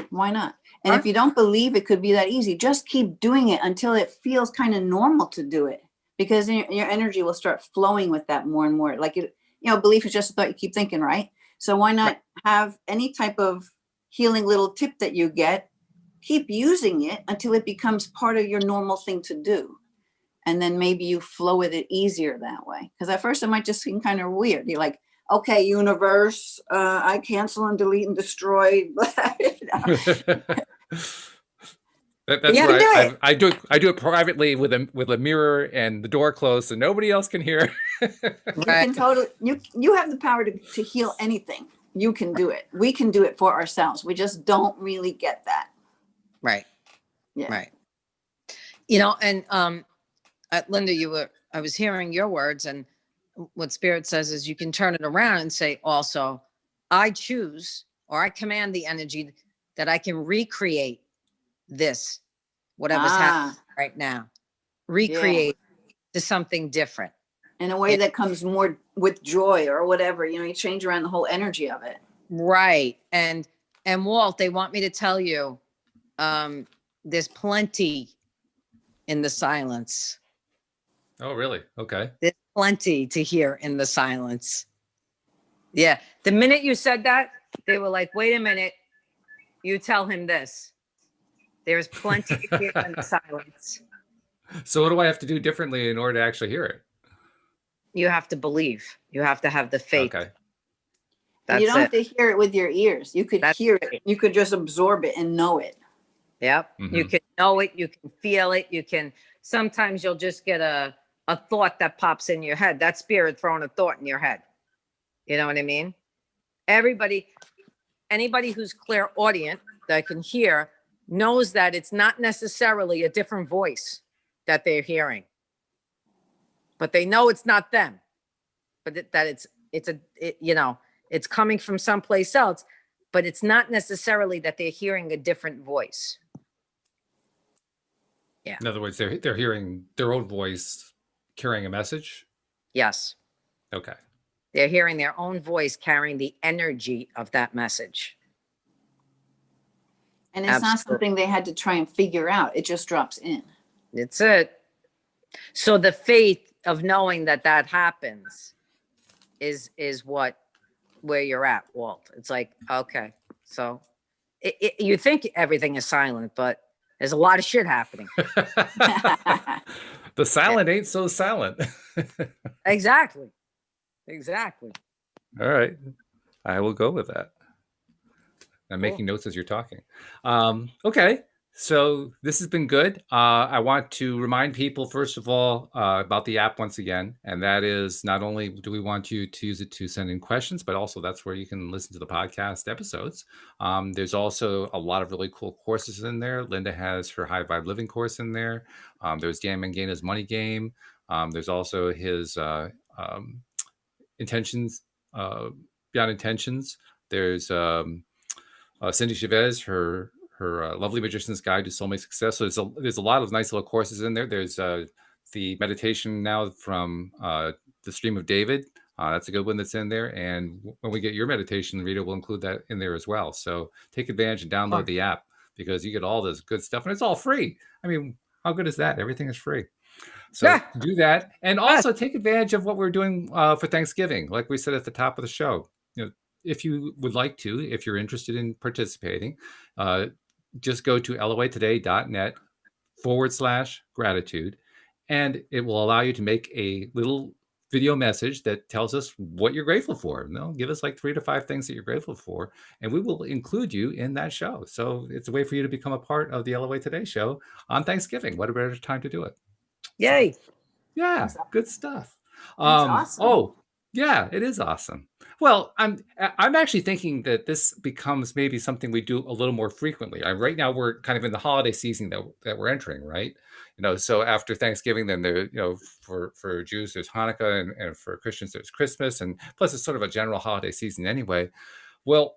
Why not? And if you don't believe it could be that easy, just keep doing it until it feels kind of normal to do it, because your energy will start flowing with that more and more. Like, belief is just a thought you keep thinking, right? So why not have any type of healing little tip that you get, keep using it until it becomes part of your normal thing to do. And then maybe you flow with it easier that way. Because at first it might just seem kind of weird. You're like, okay, universe, I cancel and delete and destroy. That's right. I do it privately with a mirror and the door closed, so nobody else can hear. You can totally. You have the power to heal anything. You can do it. We can do it for ourselves. We just don't really get that. Right. Yeah. Right. And Linda, I was hearing your words, and what Spirit says is you can turn it around and say also, I choose, or I command the energy that I can recreate this, whatever's happening right now, recreate to something different. In a way that comes more with joy or whatever, you change around the whole energy of it. Right. And Walt, they want me to tell you, there's plenty in the silence. Oh, really? Okay. There's plenty to hear in the silence. Yeah. The minute you said that, they were like, wait a minute, you tell him this. There's plenty to hear in the silence. So what do I have to do differently in order to actually hear it? You have to believe. You have to have the faith. Okay. You don't have to hear it with your ears. You could hear it. You could just absorb it and know it. Yep. Mm-hmm. You can know it. You can feel it. Sometimes you'll just get a thought that pops in your head. That's Spirit throwing a thought in your head. You know what I mean? Anybody who's clairaudient that can hear knows that it's not necessarily a different voice that they're hearing, but they know it's not them, but that it's coming from someplace else, but it's not necessarily that they're hearing a different voice. Yeah. In other words, they're hearing their own voice carrying a message? Yes. Okay. They're hearing their own voice carrying the energy of that message. And it's not something they had to try and figure out. It just drops in. It's it. So the faith of knowing that happens is where you're at, Walt. It's like, okay, so you think everything is silent, but there's a lot of shit happening. The silent ain't so silent. Exactly. All right. I will go with that. I'm making notes as you're talking. Okay. So this has been good. I want to remind people, first of all, about the app once again. And that is, not only do we want you to use it to send in questions, but also that's where you can listen to the podcast episodes. There's also a lot of really cool courses in there. Linda has her High Vibe Living course in there. There's Dan Mangana's Money Game. There's also his Intentions, Beyond Intentions There's Cindy Chavez, her Lovely Magician's Guide to Soulmate Success. So there's a lot of nice little courses in there. There's the meditation now from the Stream of David. That's a good one that's in there. And when we get your meditation, Rita will include that in there as well. So take advantage and download the app, because you get all this good stuff, and it's all free. I mean, how good is that? Everything is free. So do that. And also take advantage of what we're doing for Thanksgiving. Like we said at the top of the show, if you would like to, if you're interested in participating, just go to loatoday.net/gratitude, and it will allow you to make a little video message that tells us what you're grateful for. Give us like 3 to 5 things that you're grateful for, and we will include you in that show. So it's a way for you to become a part of the LOA Today show on Thanksgiving. What a better time to do it. Yay. So, yeah, good stuff. Awesome. Oh, yeah, it is awesome. Well, I'm actually thinking that this becomes maybe something we do a little more frequently. Right now we're kind of in the holiday season that we're entering, right? So after Thanksgiving, then there, for Jews there's Hanukkah, and for Christians there's Christmas, and plus it's sort of a general holiday season anyway. Well,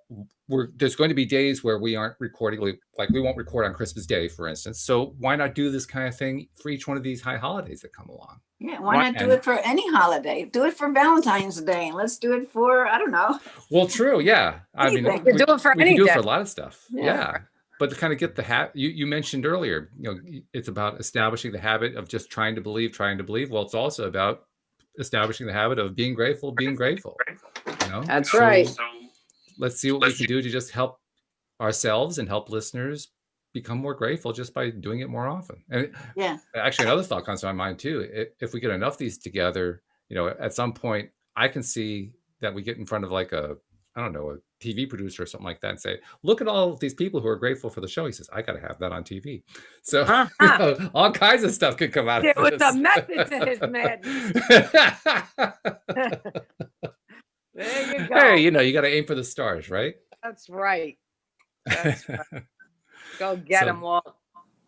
there's going to be days where we aren't recording, like we won't record on Christmas Day, for instance. So why not do this kind of thing for each one of these high holidays that come along? Yeah, why not do it for any holiday? Do it for Valentine's Day, and let's do it for, I don't know. Well, true, yeah. I mean, we can do it for we any can do it day. for a lot of stuff. Yeah. But to kind of get the habit, you mentioned earlier, it's about establishing the habit of just trying to believe. Well, it's also about establishing the habit of being grateful. That's right. So let's see what we can do to just help ourselves and help listeners become more grateful just by doing it more often. And actually, another thought comes to my mind too. If we get enough of these together, at some point, I can see that we get in front of like a TV producer or something like that and say, look at all of these people who are grateful for the show. He says, I got to have that on TV. So all kinds of stuff could come out of this. There was a method to his madness. There you go. Hey, you got to aim for the stars, right? That's right. Go get him, Walt.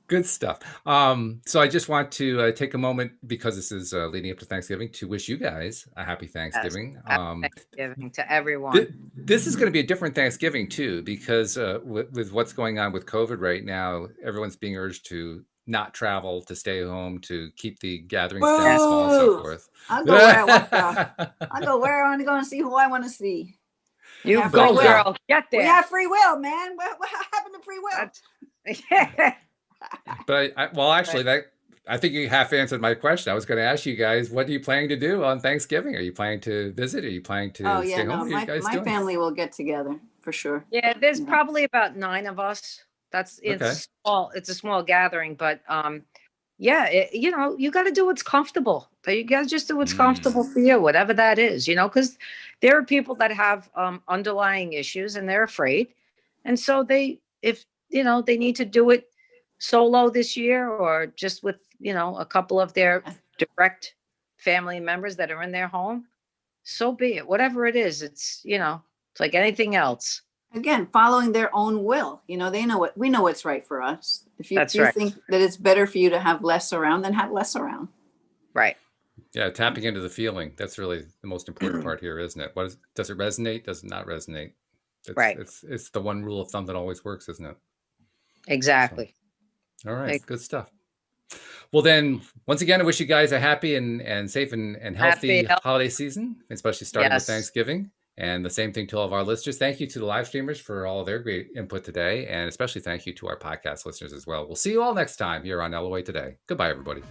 Good stuff. So I just want to take a moment, because this is leading up to Thanksgiving, to wish you guys a happy Thanksgiving. Happy Thanksgiving to everyone. This is going to be a different Thanksgiving too, because with what's going on with COVID right now, everyone's being urged to not travel, to stay home, to keep the gatherings down small, and so forth. I'll go where I want to go. I'll go where I want to go and see who I want to see. You go, girl. Get there. We have free will, man. What happened to free will? But I think you half answered my question. I was going to ask you guys, what are you planning to do on Thanksgiving? Are you planning to visit? Are you planning to stay home? My family will get together for sure. Yeah, there's probably about 9 of us. It's a small gathering, but you got to do what's comfortable. You got to just do what's comfortable for you, whatever that is, because there are people that have underlying issues and they're afraid. And so they need to do it solo this year, or just with, a couple of their direct family members that are in their home. So be it. Whatever it is, it's like anything else. Again, following their own will. We know what's right for us. If you think that it's better for you to have less around, then have less around. Right. Yeah, tapping into the feeling. That's really the most important part here, isn't it? Does it resonate? Does it not resonate? Right. It's the one rule of thumb that always works, isn't it? Exactly. So, all right, good stuff. Well, then, once again, I wish you guys a happy and safe and healthy holiday season, especially starting with Thanksgiving. And the same thing to all of our listeners. Thank you to the live streamers for all of their great input today. And especially thank you to our podcast listeners as well. We'll see you all next time here on LOA Today. Goodbye, everybody.